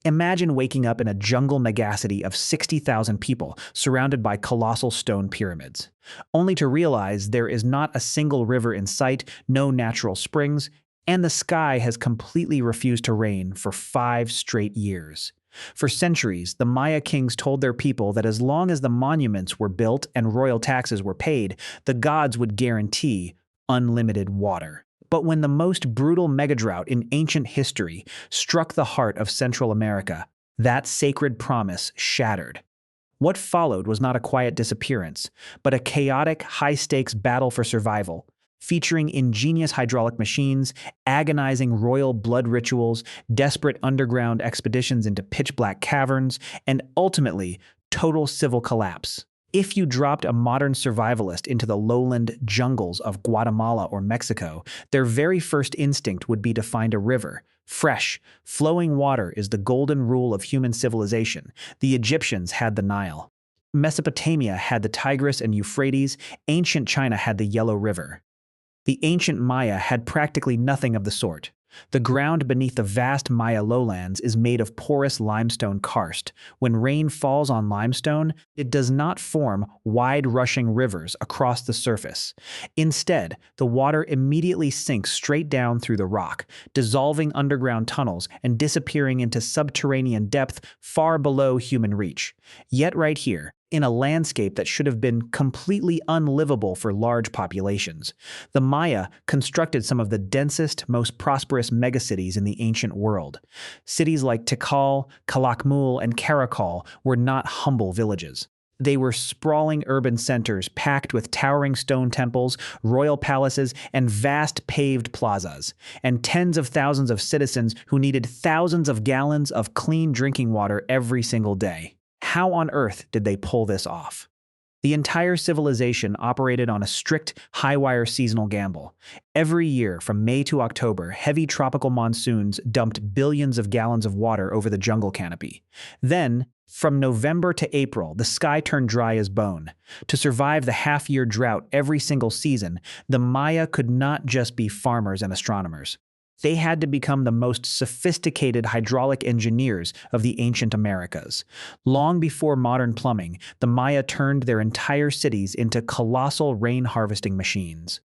Imagine waking up in a jungle megacity of 60,000 people surrounded by colossal stone pyramids, only to realize there is not a single river in sight, no natural springs, and the sky has completely refused to rain for 5 straight years. For centuries, the Maya kings told their people that as long as the monuments were built and royal taxes were paid, the gods would guarantee unlimited water. But when the most brutal megadrought in ancient history struck the heart of Central America, that sacred promise shattered. What followed was not a quiet disappearance, but a chaotic, high-stakes battle for survival, featuring ingenious hydraulic machines, agonizing royal blood rituals, desperate underground expeditions into pitch-black caverns, and ultimately, total civil collapse. If you dropped a modern survivalist into the lowland jungles of Guatemala or Mexico, their very first instinct would be to find a river. Fresh, flowing water is the golden rule of human civilization. The Egyptians had the Nile. Mesopotamia had the Tigris and Euphrates. Ancient China had the Yellow River. The ancient Maya had practically nothing of the sort. The ground beneath the vast Maya lowlands is made of porous limestone karst. When rain falls on limestone, it does not form wide-rushing rivers across the surface. Instead, the water immediately sinks straight down through the rock, dissolving underground tunnels and disappearing into subterranean depth far below human reach. Yet right here, in a landscape that should have been completely unlivable for large populations, the Maya constructed some of the densest, most prosperous megacities in the ancient world. Cities like Tikal, Calakmul, and Karakol were not humble villages. They were sprawling urban centers packed with towering stone temples, royal palaces, and vast paved plazas, and tens of thousands of citizens who needed thousands of gallons of clean drinking water every single day. How on earth did they pull this off? The entire civilization operated on a strict, high-wire seasonal gamble. Every year, from May to October, heavy tropical monsoons dumped billions of gallons of water over the jungle canopy. Then, from November to April, the sky turned dry as bone. To survive the half-year drought every single season, the Maya could not just be farmers and astronomers. They had to become the most sophisticated hydraulic engineers of the ancient Americas. Long before modern plumbing, the Maya turned their entire cities into colossal rain-harvesting machines.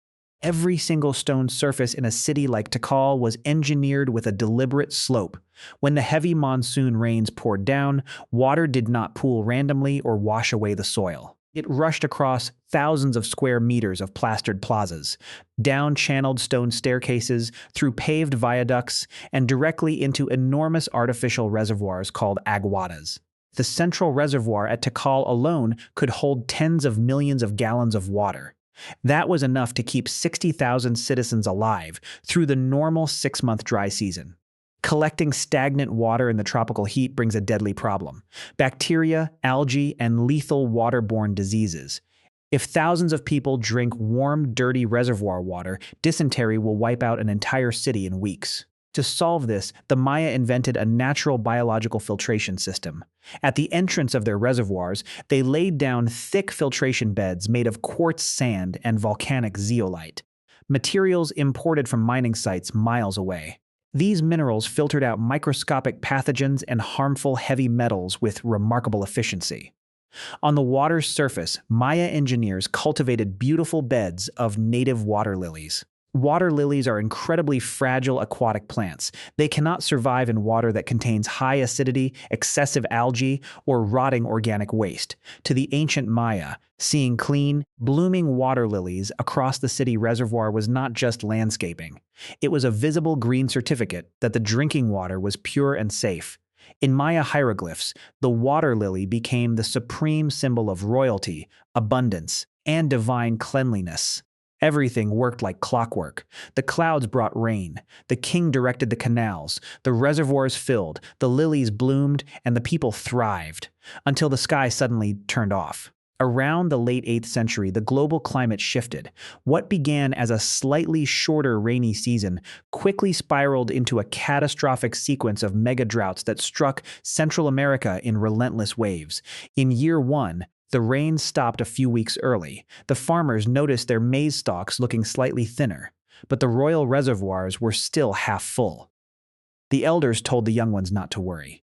Every single stone surface in a city like Tikal was engineered with a deliberate slope. When the heavy monsoon rains poured down, water did not pool randomly or wash away the soil. It rushed across thousands of square meters of plastered plazas, down channeled stone staircases, through paved viaducts, and directly into enormous artificial reservoirs called aguadas. The central reservoir at Tikal alone could hold tens of millions of gallons of water. That was enough to keep 60,000 citizens alive through the normal 6-month dry season. Collecting stagnant water in the tropical heat brings a deadly problem: bacteria, algae, and lethal waterborne diseases. If thousands of people drink warm, dirty reservoir water, dysentery will wipe out an entire city in weeks. To solve this, the Maya invented a natural biological filtration system. At the entrance of their reservoirs, they laid down thick filtration beds made of quartz sand and volcanic zeolite, materials imported from mining sites miles away. These minerals filtered out microscopic pathogens and harmful heavy metals with remarkable efficiency. On the water's surface, Maya engineers cultivated beautiful beds of native water lilies. Water lilies are incredibly fragile aquatic plants. They cannot survive in water that contains high acidity, excessive algae, or rotting organic waste. To the ancient Maya, seeing clean, blooming water lilies across the city reservoir was not just landscaping. It was a visible green certificate that the drinking water was pure and safe. In Maya hieroglyphs, the water lily became the supreme symbol of royalty, abundance, and divine cleanliness. Everything worked like clockwork. The clouds brought rain. The king directed the canals. The reservoirs filled. The lilies bloomed, and the people thrived, until the sky suddenly turned off. Around the late 8th century, the global climate shifted. What began as a slightly shorter rainy season quickly spiraled into a catastrophic sequence of megadroughts that struck Central America in relentless waves. In year 1, the rain stopped a few weeks early. The farmers noticed their maize stalks looking slightly thinner, but the royal reservoirs were still half full. The elders told the young ones not to worry.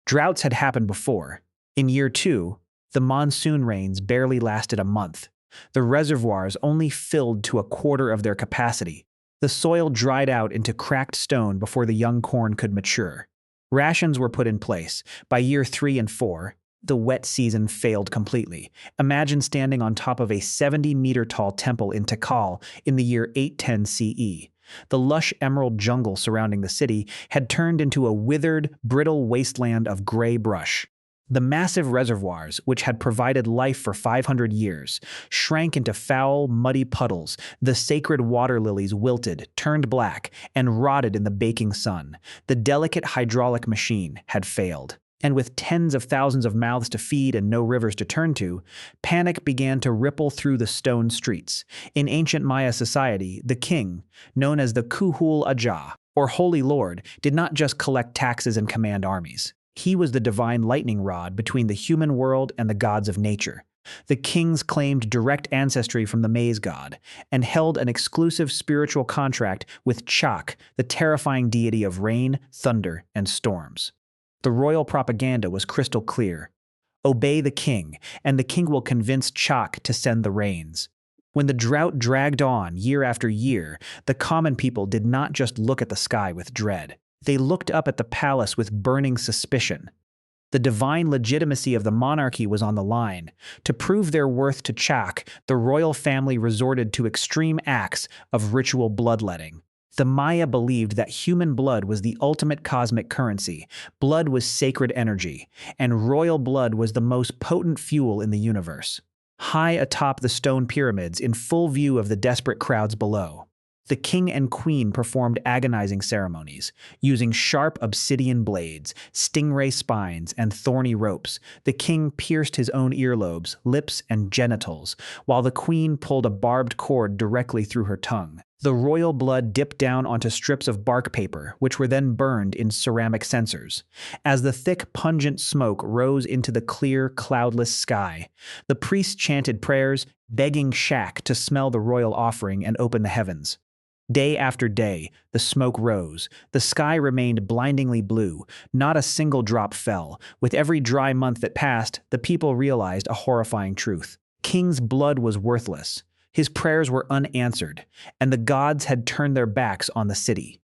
Droughts had happened before. In year 2, the monsoon rains barely lasted a month. The reservoirs only filled to a quarter of their capacity. The soil dried out into cracked stone before the young corn could mature. Rations were put in place. By year 3 and 4, the wet season failed completely. Imagine standing on top of a 70-meter-tall temple in Tikal in the year 810 CE. The lush emerald jungle surrounding the city had turned into a withered, brittle wasteland of gray brush. The massive reservoirs, which had provided life for 500 years, shrank into foul, muddy puddles. The sacred water lilies wilted, turned black, and rotted in the baking sun. The delicate hydraulic machine had failed. And with tens of thousands of mouths to feed and no rivers to turn to, panic began to ripple through the stone streets. In ancient Maya society, the king, known as the Kuhul Ajah, or Holy Lord, did not just collect taxes and command armies. He was the divine lightning rod between the human world and the gods of nature. The kings claimed direct ancestry from the maize god and held an exclusive spiritual contract with Chak, the terrifying deity of rain, thunder, and storms. The royal propaganda was crystal clear. Obey the king, and the king will convince Chak to send the rains. When the drought dragged on year after year, the common people did not just look at the sky with dread. They looked up at the palace with burning suspicion. The divine legitimacy of the monarchy was on the line. To prove their worth to Chak, the royal family resorted to extreme acts of ritual bloodletting. The Maya believed that human blood was the ultimate cosmic currency. Blood was sacred energy, and royal blood was the most potent fuel in the universe. High atop the stone pyramids, in full view of the desperate crowds below, the king and queen performed agonizing ceremonies. Using sharp obsidian blades, stingray spines, and thorny ropes, the king pierced his own earlobes, lips, and genitals, while the queen pulled a barbed cord directly through her tongue. The royal blood dipped down onto strips of bark paper, which were then burned in ceramic censers. As the thick, pungent smoke rose into the clear, cloudless sky, the priests chanted prayers, begging Shak to smell the royal offering and open the heavens. Day after day, the smoke rose. The sky remained blindingly blue. Not a single drop fell. With every dry month that passed, the people realized a horrifying truth. King's blood was worthless. His prayers were unanswered, and the gods had turned their backs on the city.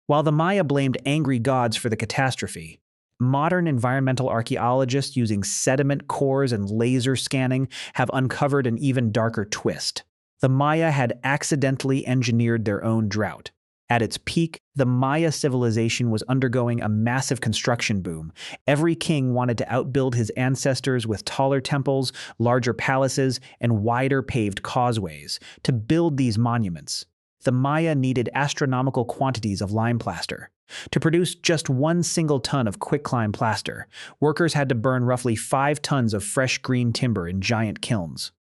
While the Maya blamed angry gods for the catastrophe, modern environmental archaeologists using sediment cores and laser scanning have uncovered an even darker twist. The Maya had accidentally engineered their own drought. At its peak, the Maya civilization was undergoing a massive construction boom. Every king wanted to outbuild his ancestors with taller temples, larger palaces, and wider paved causeways. To build these monuments, the Maya needed astronomical quantities of lime plaster. To produce just one single ton of quicklime plaster, workers had to burn roughly 5 tons of fresh green timber in giant kilns.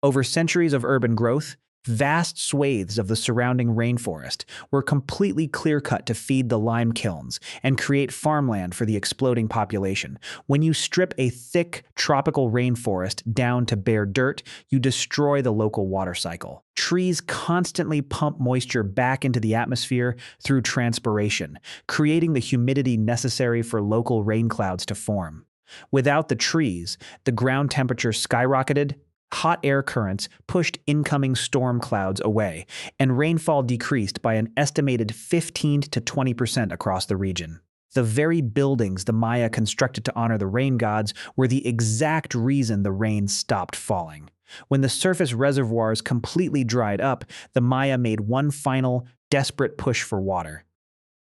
Over centuries of urban growth, vast swathes of the surrounding rainforest were completely clear-cut to feed the lime kilns and create farmland for the exploding population. When you strip a thick, tropical rainforest down to bare dirt, you destroy the local water cycle. Trees constantly pump moisture back into the atmosphere through transpiration, creating the humidity necessary for local rain clouds to form. Without the trees, the ground temperature skyrocketed. Hot air currents pushed incoming storm clouds away, and rainfall decreased by an estimated 15 to 20% across the region. The very buildings the Maya constructed to honor the rain gods were the exact reason the rain stopped falling. When the surface reservoirs completely dried up, the Maya made one final, desperate push for water.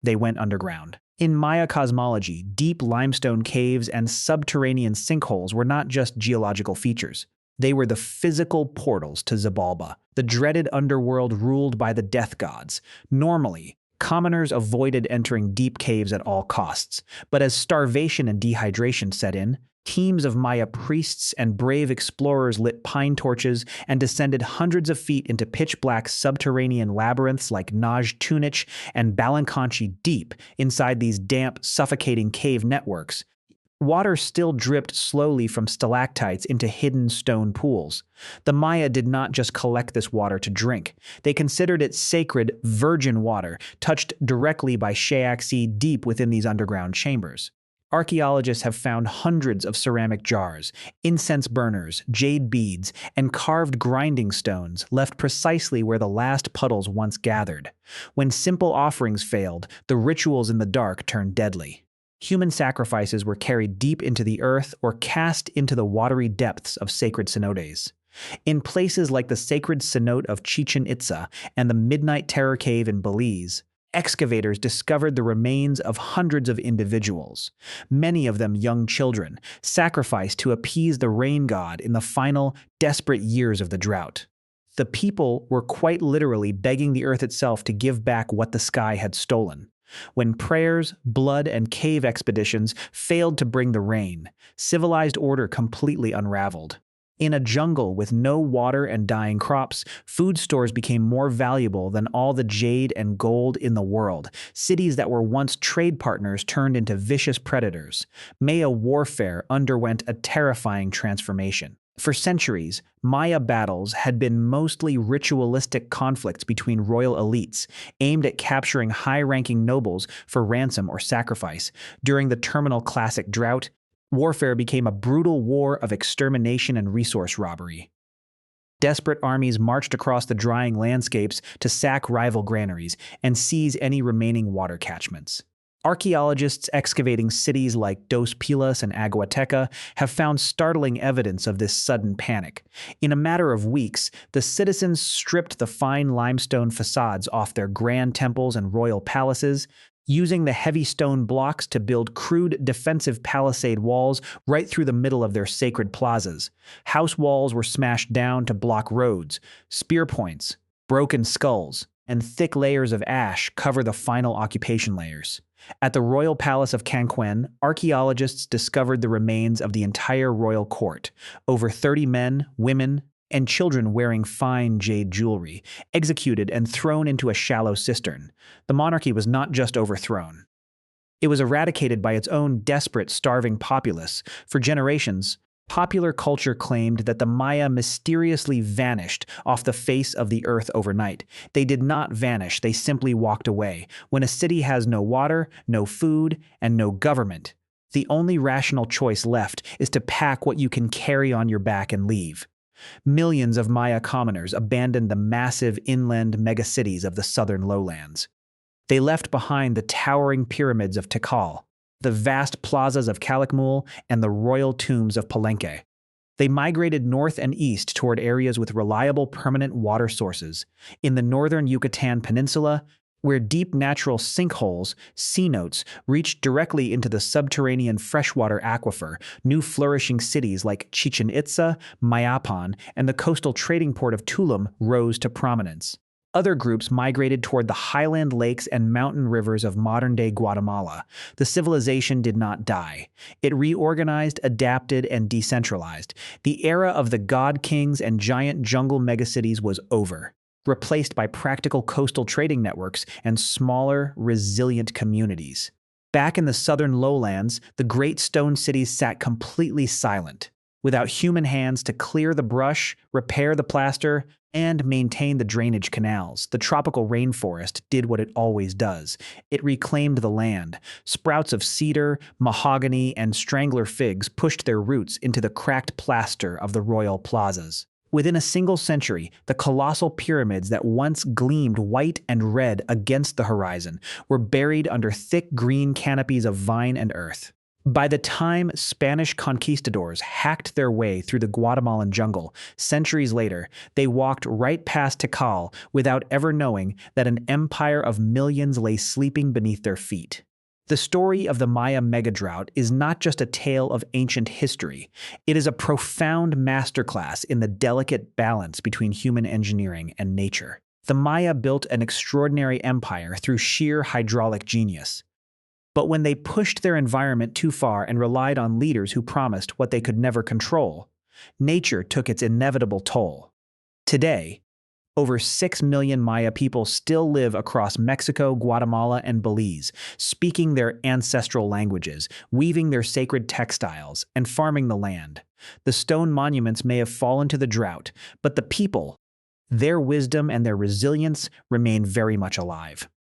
They went underground. In Maya cosmology, deep limestone caves and subterranean sinkholes were not just geological features. They were the physical portals to Xibalba, the dreaded underworld ruled by the death gods. Normally, commoners avoided entering deep caves at all costs, but as starvation and dehydration set in, teams of Maya priests and brave explorers lit pine torches and descended hundreds of feet into pitch-black subterranean labyrinths like Naj Tunich and Balankanchi deep inside these damp, suffocating cave networks. Water still dripped slowly from stalactites into hidden stone pools. The Maya did not just collect this water to drink. They considered it sacred, virgin water, touched directly by Shayak deep within these underground chambers. Archaeologists have found hundreds of ceramic jars, incense burners, jade beads, and carved grinding stones left precisely where the last puddles once gathered. When simple offerings failed, the rituals in the dark turned deadly. Human sacrifices were carried deep into the earth or cast into the watery depths of sacred cenotes. In places like the sacred cenote of Chichen Itza and the Midnight Terror Cave in Belize, excavators discovered the remains of hundreds of individuals, many of them young children, sacrificed to appease the rain god in the final, desperate years of the drought. The people were quite literally begging the earth itself to give back what the sky had stolen. When prayers, blood, and cave expeditions failed to bring the rain, civilized order completely unraveled. In a jungle with no water and dying crops, food stores became more valuable than all the jade and gold in the world. Cities that were once trade partners turned into vicious predators. Maya warfare underwent a terrifying transformation. For centuries, Maya battles had been mostly ritualistic conflicts between royal elites, aimed at capturing high-ranking nobles for ransom or sacrifice. During the terminal classic drought, warfare became a brutal war of extermination and resource robbery. Desperate armies marched across the drying landscapes to sack rival granaries and seize any remaining water catchments. Archaeologists excavating cities like Dos Pilas and Aguateca have found startling evidence of this sudden panic. In a matter of weeks, the citizens stripped the fine limestone facades off their grand temples and royal palaces, using the heavy stone blocks to build crude defensive palisade walls right through the middle of their sacred plazas. House walls were smashed down to block roads, spear points, broken skulls, and thick layers of ash cover the final occupation layers. At the royal palace of Canquen, archaeologists discovered the remains of the entire royal court, over 30 men, women, and children wearing fine jade jewelry, executed and thrown into a shallow cistern. The monarchy was not just overthrown. It was eradicated by its own desperate, starving populace. For generations, popular culture claimed that the Maya mysteriously vanished off the face of the earth overnight. They did not vanish, they simply walked away. When a city has no water, no food, and no government, the only rational choice left is to pack what you can carry on your back and leave. Millions of Maya commoners abandoned the massive inland megacities of the southern lowlands. They left behind the towering pyramids of Tikal, the vast plazas of Calakmul, and the royal tombs of Palenque. They migrated north and east toward areas with reliable permanent water sources. In the northern Yucatan Peninsula, where deep natural sinkholes, cenotes, reached directly into the subterranean freshwater aquifer, new flourishing cities like Chichen Itza, Mayapan, and the coastal trading port of Tulum rose to prominence. Other groups migrated toward the highland lakes and mountain rivers of modern-day Guatemala. The civilization did not die. It reorganized, adapted, and decentralized. The era of the god kings and giant jungle megacities was over, replaced by practical coastal trading networks and smaller, resilient communities. Back in the southern lowlands, the great stone cities sat completely silent, without human hands to clear the brush, repair the plaster, and maintain the drainage canals. The tropical rainforest did what it always does. It reclaimed the land. Sprouts of cedar, mahogany, and strangler figs pushed their roots into the cracked plaster of the royal plazas. Within a single century, the colossal pyramids that once gleamed white and red against the horizon were buried under thick green canopies of vine and earth. By the time Spanish conquistadors hacked their way through the Guatemalan jungle, centuries later, they walked right past Tikal without ever knowing that an empire of millions lay sleeping beneath their feet. The story of the Maya Megadrought is not just a tale of ancient history. It is a profound masterclass in the delicate balance between human engineering and nature. The Maya built an extraordinary empire through sheer hydraulic genius. But when they pushed their environment too far and relied on leaders who promised what they could never control, nature took its inevitable toll. Today, over 6 million Maya people still live across Mexico, Guatemala, and Belize, speaking their ancestral languages, weaving their sacred textiles, and farming the land. The stone monuments may have fallen to the drought, but the people, their wisdom and their resilience remain very much alive.